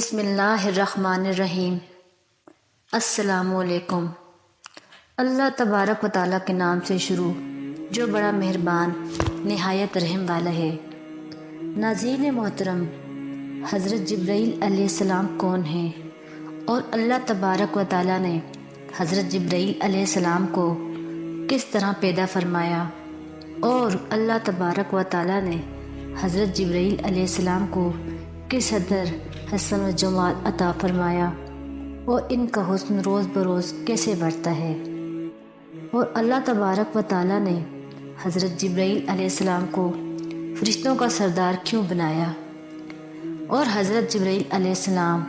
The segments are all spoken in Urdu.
بسم اللہ الرحمن الرحیم۔ السلام علیکم۔ اللہ تبارک و تعالیٰ کے نام سے شروع جو بڑا مہربان نہایت رحم والا ہے۔ ناظرین محترم، حضرت جبرائیل علیہ السلام کون ہیں اور اللہ تبارک و تعالیٰ نے حضرت جبرائیل علیہ السلام کو کس طرح پیدا فرمایا اور اللہ تبارک و تعالیٰ نے حضرت جبرائیل علیہ السلام کو کس حدر حسن و جمال عطا فرمایا اور ان کا حسن روز بروز کیسے بڑھتا ہے، اور اللہ تبارک و تعالیٰ نے حضرت جبرائیل علیہ السلام کو فرشتوں کا سردار کیوں بنایا، اور حضرت جبرائیل علیہ السلام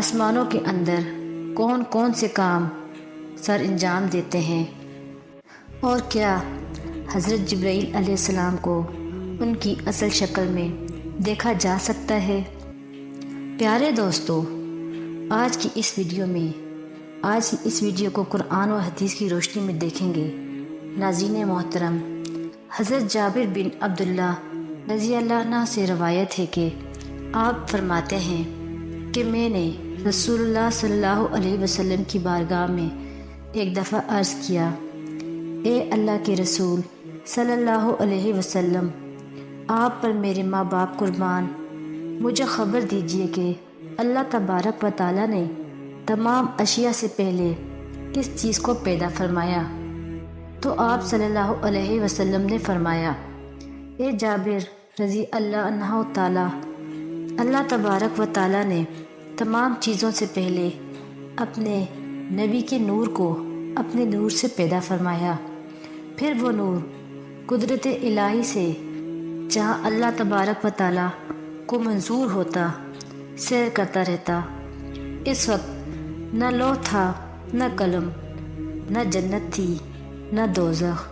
آسمانوں کے اندر کون کون سے کام سر انجام دیتے ہیں، اور کیا حضرت جبرائیل علیہ السلام کو ان کی اصل شکل میں دیکھا جا سکتا ہے۔ پیارے دوستو، آج کی اس ویڈیو کو قرآن و حدیث کی روشنی میں دیکھیں گے۔ ناظرین محترم، حضرت جابر بن عبداللہ رضی اللہ عنہ سے روایت ہے کہ آپ فرماتے ہیں کہ میں نے رسول اللہ صلی اللہ علیہ وسلم کی بارگاہ میں ایک دفعہ عرض کیا، اے اللہ کے رسول صلی اللہ علیہ وسلم، آپ پر میرے ماں باپ قربان، مجھے خبر دیجئے کہ اللہ تبارک و تعالیٰ نے تمام اشیاء سے پہلے کس چیز کو پیدا فرمایا؟ تو آپ صلی اللہ علیہ وسلم نے فرمایا، اے جابر رضی اللہ عنہ تعالیٰ، اللہ تبارک و تعالیٰ نے تمام چیزوں سے پہلے اپنے نبی کے نور کو اپنے نور سے پیدا فرمایا، پھر وہ نور قدرت الہی سے جہاں اللہ تبارک و تعالیٰ کو منظور ہوتا سیر کرتا رہتا۔ اس وقت نہ لوح تھا، نہ قلم، نہ جنت تھی، نہ دوزخ،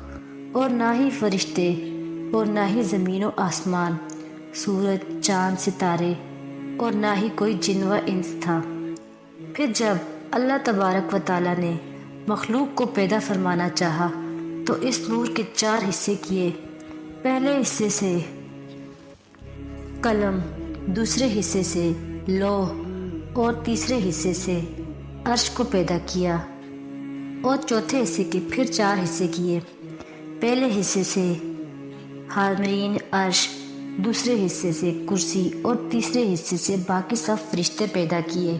اور نہ ہی فرشتے، اور نہ ہی زمین و آسمان، سورج، چاند، ستارے، اور نہ ہی کوئی جن و انس تھا۔ پھر جب اللہ تبارک و تعالیٰ نے مخلوق کو پیدا فرمانا چاہا تو اس نور کے 4 حصے کیے۔ پہلے حصے سے قلم، دوسرے حصے سے لوح، اور تیسرے حصے سے عرش کو پیدا کیا، اور چوتھے حصے کے پھر 4 حصے کیے۔ پہلے حصے سے حاملین عرش، دوسرے حصے سے کرسی، اور تیسرے حصے سے باقی سب فرشتے پیدا کیے۔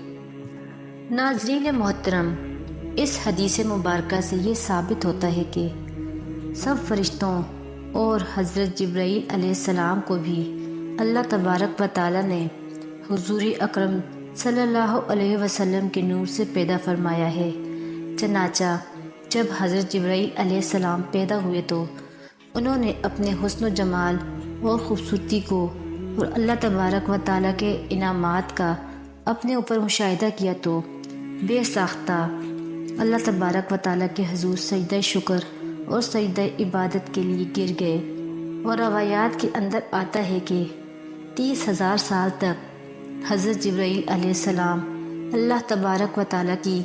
ناظرین محترم، اس حدیث مبارکہ سے یہ ثابت ہوتا ہے کہ سب فرشتوں اور حضرت جبرائیل علیہ السلام کو بھی اللہ تبارک و تعالیٰ نے حضور اکرم صلی اللہ علیہ وسلم کے نور سے پیدا فرمایا ہے۔ چنانچہ جب حضرت جبرائیل علیہ السلام پیدا ہوئے تو انہوں نے اپنے حسن و جمال اور خوبصورتی کو اور اللہ تبارک و تعالیٰ کے انعامات کا اپنے اوپر مشاہدہ کیا تو بے ساختہ اللہ تبارک و تعالیٰ کے حضور سجدہ شکر اور سجدہ عبادت کے لیے گر گئے، اور روایات کے اندر آتا ہے کہ 30,000 سال تک حضرت جبرائیل علیہ السلام اللہ تبارک و تعالیٰ کی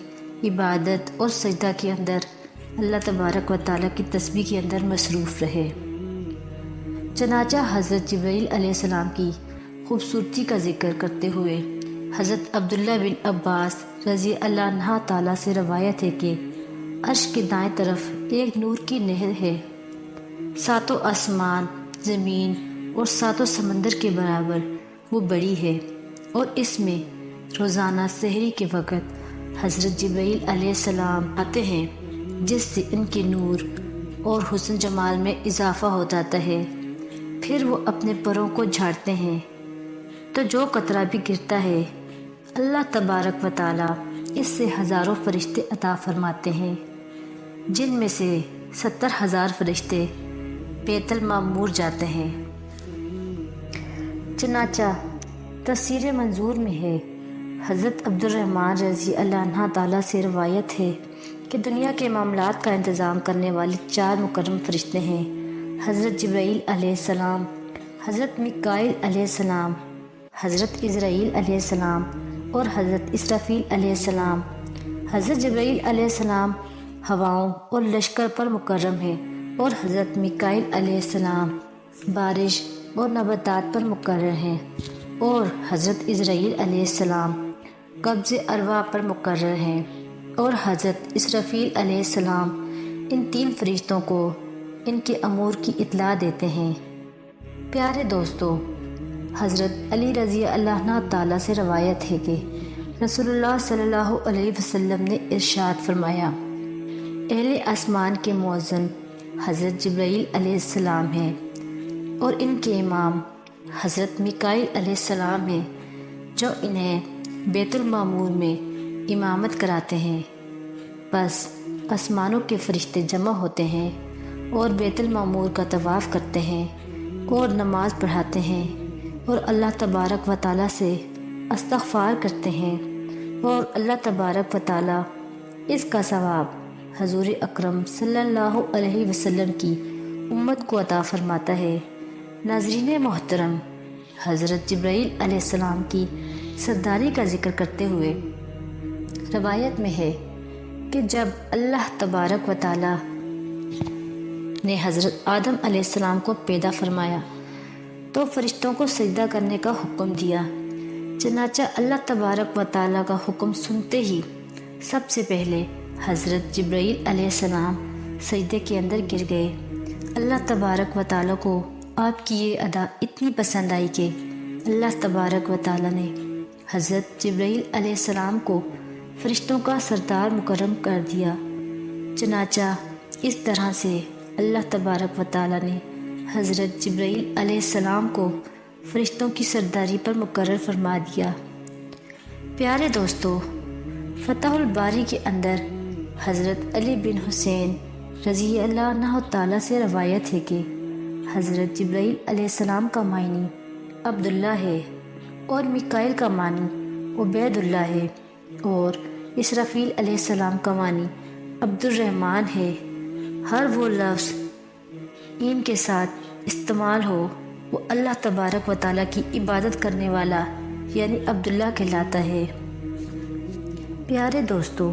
عبادت اور سجدہ کے اندر اللہ تبارک و تعالیٰ کی تسبیح کے اندر مصروف رہے۔ چنانچہ حضرت جبرائیل علیہ السلام کی خوبصورتی کا ذکر کرتے ہوئے حضرت عبداللہ بن عباس رضی اللہ عنہ تعالیٰ سے روایت ہے کہ عرش کے دائیں طرف ایک نور کی نہر ہے، 7 آسمان، زمین اور 7 سمندر کے برابر وہ بڑی ہے، اور اس میں روزانہ سحری کے وقت حضرت جبرائیل علیہ السلام آتے ہیں، جس سے ان کے نور اور حسن جمال میں اضافہ ہو جاتا ہے۔ پھر وہ اپنے پروں کو جھاڑتے ہیں تو جو قطرہ بھی گرتا ہے اللہ تبارک و تعالیٰ اس سے ہزاروں فرشتے عطا فرماتے ہیں، جن میں سے 70,000 فرشتے بیت المعمور جاتے ہیں۔ چنانچہ تفسیر منظور میں ہے، حضرت عبد الرحمن رضی اللہ عنہ تعالیٰ سے روایت ہے کہ دنیا کے معاملات کا انتظام کرنے والے 4 مکرم فرشتے ہیں، حضرت جبرائیل علیہ السلام، حضرت میکائیل علیہ السلام، حضرت عزرائیل علیہ السلام، اور حضرت اسرافیل علیہ السلام۔ حضرت جبرائیل علیہ السلام ہواؤں اور لشکر پر مکرم ہے، اور حضرت میکائیل علیہ السلام بارش اور نباتات پر مقرر ہیں، اور حضرت اسرائیل علیہ السلام قبض ارواح پر مقرر ہیں، اور حضرت اسرافیل علیہ السلام ان 3 فرشتوں کو ان کے امور کی اطلاع دیتے ہیں۔ پیارے دوستو، حضرت علی رضی اللہ عنہ تعالیٰ سے روایت ہے کہ رسول اللہ صلی اللہ علیہ وسلم نے ارشاد فرمایا، اہل آسمان کے مؤذن حضرت جبرائیل علیہ السلام ہیں، اور ان کے امام حضرت میکائیل علیہ السلام ہیں، جو انہیں بیت المعمور میں امامت کراتے ہیں۔ بس آسمانوں کے فرشتے جمع ہوتے ہیں اور بیت المعمور کا طواف کرتے ہیں اور نماز پڑھاتے ہیں اور اللہ تبارک و تعالیٰ سے استغفار کرتے ہیں، اور اللہ تبارک و تعالیٰ اس کا ثواب حضور اکرم صلی اللہ علیہ وسلم کی امت کو عطا فرماتا ہے۔ ناظرین محترم، حضرت جبرائیل علیہ السلام کی سرداری کا ذکر کرتے ہوئے روایت میں ہے کہ جب اللہ تبارک و تعالیٰ نے حضرت آدم علیہ السلام کو پیدا فرمایا تو فرشتوں کو سجدہ کرنے کا حکم دیا۔ چنانچہ اللہ تبارک و تعالیٰ کا حکم سنتے ہی سب سے پہلے حضرت جبرائیل علیہ السلام سجدے کے اندر گر گئے۔ اللہ تبارک و تعالیٰ کو آپ کی یہ ادا اتنی پسند آئی کہ اللہ تبارک و تعالیٰ نے حضرت جبرائیل علیہ السلام کو فرشتوں کا سردار مقرر کر دیا۔ چنانچہ اس طرح سے اللہ تبارک و تعالیٰ نے حضرت جبرائیل علیہ السلام کو فرشتوں کی سرداری پر مقرر فرما دیا۔ پیارے دوستو، فتح الباری کے اندر حضرت علی بن حسین رضی اللہ عنہ تعالیٰ سے روایت ہے کہ حضرت جبرائیل علیہ السلام کا معنی عبداللہ ہے، اور میکائیل کا معنی عبید اللہ ہے، اور اسرافیل علیہ السلام کا معنی عبد الرحمن ہے۔ ہر وہ لفظ ان کے ساتھ استعمال ہو وہ اللہ تبارک و تعالیٰ کی عبادت کرنے والا یعنی عبداللہ کہلاتا ہے۔ پیارے دوستو،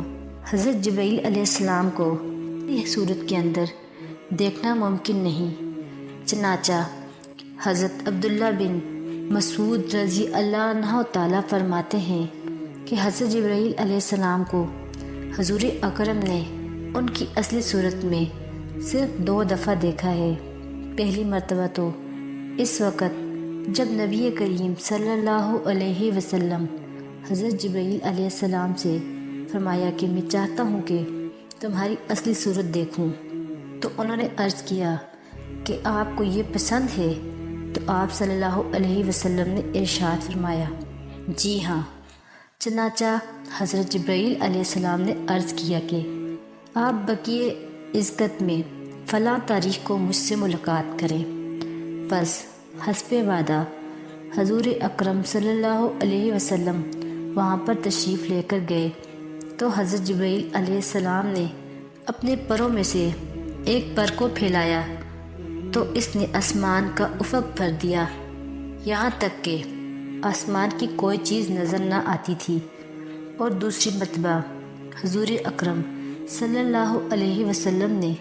حضرت جبرائیل علیہ السلام کو اس صورت کے اندر دیکھنا ممکن نہیں، چنانچہ حضرت عبداللہ بن مسعود رضی اللہ عنہ تعالیٰ فرماتے ہیں کہ حضرت جبرائیل علیہ السلام کو حضور اکرم نے ان کی اصلی صورت میں صرف 2 دفعہ دیکھا ہے۔ پہلی مرتبہ تو اس وقت جب نبی کریم صلی اللہ علیہ وسلم حضرت جبرائیل علیہ السلام سے فرمایا کہ میں چاہتا ہوں کہ تمہاری اصلی صورت دیکھوں، تو انہوں نے عرض کیا کہ آپ کو یہ پسند ہے؟ تو آپ صلی اللہ علیہ وسلم نے ارشاد فرمایا، جی ہاں۔ چنانچہ حضرت جبرائیل علیہ السلام نے عرض کیا کہ آپ بقیہ عزت میں فلاں تاریخ کو مجھ سے ملاقات کریں۔ بس حسب وعدہ حضور اکرم صلی اللہ علیہ وسلم وہاں پر تشریف لے کر گئے تو حضرت جبرائیل علیہ السلام نے اپنے پروں میں سے ایک پر کو پھیلایا تو اس نے آسمان کا افق بھر دیا، یہاں تک کہ آسمان کی کوئی چیز نظر نہ آتی تھی۔ اور دوسری مرتبہ حضور اکرم صلی اللہ علیہ وسلم نے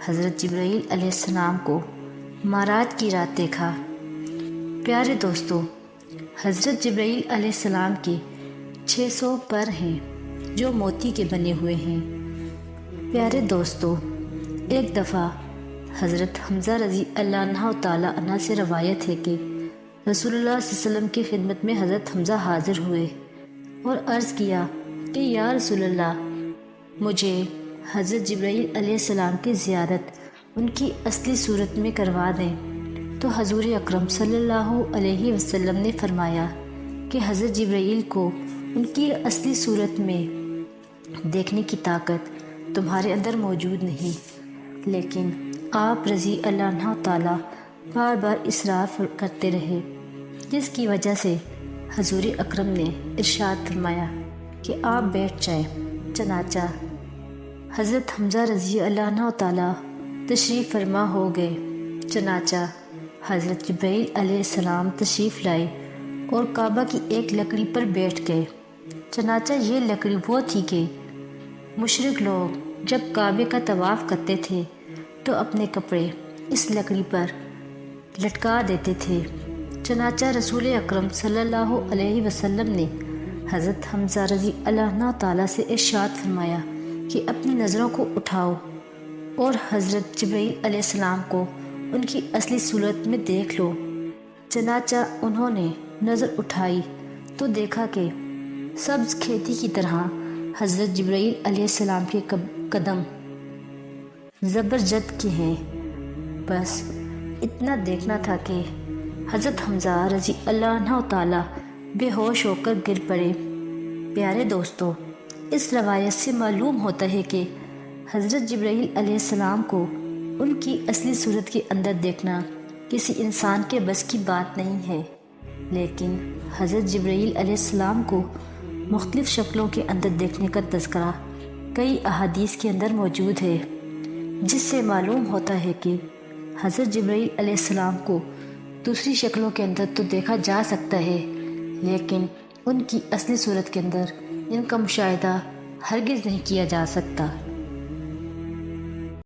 حضرت جبرائیل علیہ السلام کو معراج کی رات دیکھا۔ پیارے دوستو، حضرت جبرائیل علیہ السلام کے 600 پر ہیں جو موتی کے بنے ہوئے ہیں۔ پیارے دوستو، ایک دفعہ حضرت حمزہ رضی اللہ عنہ تعالیٰ عنہ سے روایت ہے کہ رسول اللہ صلی اللہ علیہ وسلم کی خدمت میں حضرت حمزہ حاضر ہوئے اور عرض کیا کہ یا رسول اللہ، مجھے حضرت جبرائیل علیہ السلام کی زیارت ان کی اصلی صورت میں کروا دیں۔ تو حضور اکرم صلی اللہ علیہ وسلم نے فرمایا کہ حضرت جبرائیل کو ان کی اصلی صورت میں دیکھنے کی طاقت تمہارے اندر موجود نہیں، لیکن آپ رضی اللہ عنہ تعالیٰ بار بار اصرار کرتے رہے، جس کی وجہ سے حضور اکرم نے ارشاد فرمایا کہ آپ بیٹھ جائیں۔ چنانچہ حضرت حمزہ رضی اللہ عنہ تعالیٰ تشریف فرما ہو گئے۔ چنانچہ حضرت جبرائیل علیہ السلام تشریف لائے اور کعبہ کی ایک لکڑی پر بیٹھ گئے۔ چنانچہ یہ لکڑی وہ تھی کہ مشرک لوگ جب کعبے کا طواف کرتے تھے تو اپنے کپڑے اس لکڑی پر لٹکا دیتے تھے۔ چنانچہ رسول اکرم صلی اللہ علیہ وسلم نے حضرت حمزہ رضی اللہ عنہ تعالیٰ سے ارشاد فرمایا کہ اپنی نظروں کو اٹھاؤ اور حضرت جبرائیل علیہ السلام کو ان کی اصلی صورت میں دیکھ لو۔ چنانچہ انہوں نے نظر اٹھائی تو دیکھا کہ سبز کھیتی کی طرح حضرت جبرائیل علیہ السلام کے قدم زبرجد کے ہیں۔ بس اتنا دیکھنا تھا کہ حضرت حمزہ رضی اللہ عنہ تعالیٰ بے ہوش ہو کر گر پڑے۔ پیارے دوستو، اس روایت سے معلوم ہوتا ہے کہ حضرت جبرائیل علیہ السلام کو ان کی اصلی صورت کے اندر دیکھنا کسی انسان کے بس کی بات نہیں ہے، لیکن حضرت جبرائیل علیہ السلام کو مختلف شکلوں کے اندر دیکھنے کا تذکرہ کئی احادیث کے اندر موجود ہے، جس سے معلوم ہوتا ہے کہ حضرت جبرائیل علیہ السلام کو دوسری شکلوں کے اندر تو دیکھا جا سکتا ہے، لیکن ان کی اصلی صورت کے اندر ان کا مشاہدہ ہرگز نہیں کیا جا سکتا۔